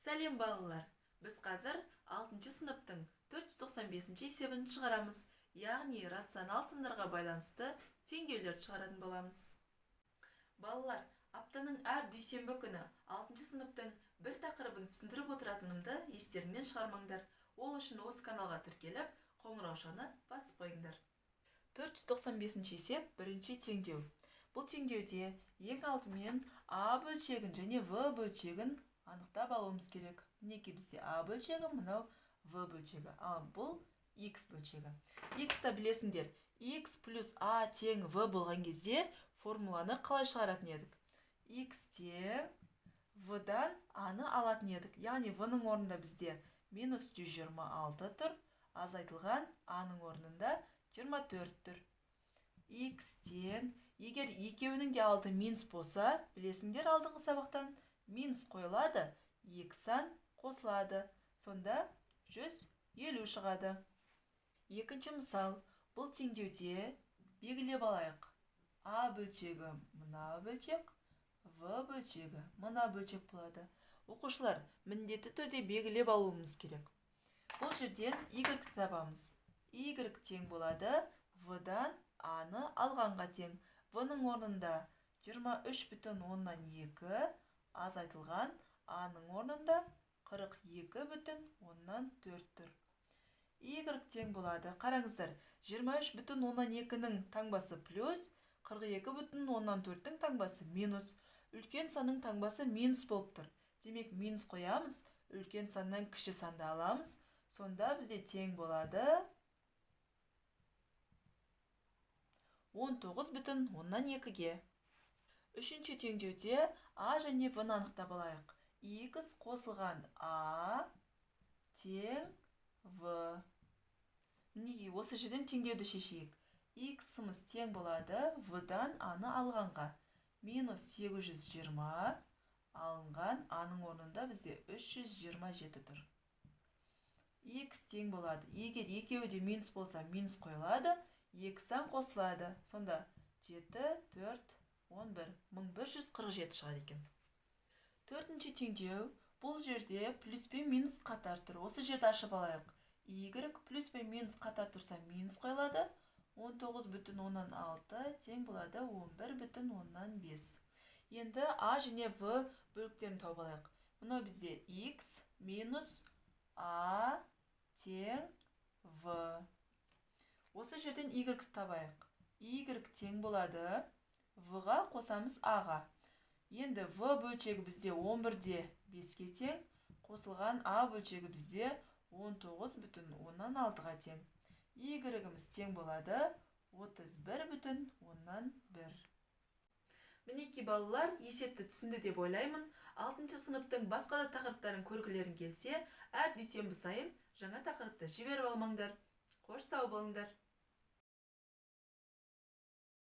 Сәлем балалар, біз қазір 6 сыныптың 495 есебін шығарамыз, яғни рационал сандарға байланысты теңдеулерді шығаратын боламыз. Балалар, аптаның әр дүйсенбі күні 6 сыныптың бір тақырыбын түсіндіріп отыратынымды естеріңнен шығармаңдар. Ол үшін осы каналға тіркеліп, қоңыраушаны басып қойыңдар. 495 есеп бірінші теңдеу. Бұл теңдеуде ең алдымен А бөлшегін және В бөлшегін анықтап алуымыз керек. Мінекей бізде А бөлшегі, мынау В бөлшегі. Ал бұл X бөлшегі. X-та білесіңдер, X плюс А тең В болған кезде формуланы қалай шығаратын едік? X тең V-дан А-ны алатын едік. Яғни V-ның орнында бізде минус 126 тұр. Азайтылған А-ның орнында 24 тұр. X тең, егер екеуінің де алды минус болса, білесіңдер алдыңғы сабақтан минус қойылады, 2 сан қосылады. Сонда 150 шығады. Екінші мысал, бұл теңдеуде белгілеп алайық. А бөлшегі мына бөлшек, В бөлшегі мына бөлшек болады. Оқушылар, міндетті түрде белгілеп алуымыз керек. Бұл жерден Y табамыз. Y тең болады V-дан А-ны алғанға тең. V-ның орнында 23,2 азайтылған А-ның орнында 42,4 тұр. Y тең болады. Қараңыздар, 23,2-ның таңбасы плюс, 42,4-ның таңбасы минус. Үлкен санның таңбасы минус болып тұр. Демек, минус қоямыз, үлкен саннан кіші санды аламыз. Сонда бізде тең болады 19,2-ге. Үшінші теңдеуде А және В-ны анықтап алайық. X қосылған А тең В. Мінекей, осы жерден теңдеуді шешейік. X-ымыз тең болады V-дан А-ны алғанға. Минус 820 алынған А-ның орнында бізде 327 тұр. X тең болады. Егер екеуі де минус болса, минус қойылады, 2 сан қосылады. Сонда 7, 4, 11, 1147 шығады екен. Төртінші теңдеу, бұл жерде плюс пен минус қатар тұр. Осы жерді ашып алайық. Y плюс пен минус қатар тұрса, минус қойылады. 19,6 тең болады 11,5. Енді А және В бөліктерін тауып алайық. Мынау бізде X минус А тең В. Осы жерден Y табайық. Y тең болады V-ға қосамыз А-ға. Енді В бөлшегі бізде 11-де 5-ге тең, қосылған А бөлшегі бізде 19,6-ға тең. Y-іміз тең болады 31,1. Мінекей балалар, есепті түсінді деп ойлаймын. 6 сыныптың басқа да тақырыптарын көргілерің келсе, әр дүйсенбі сайын жаңа тақырыпты жіберіп алмаңдар. Қош сау болыңдар.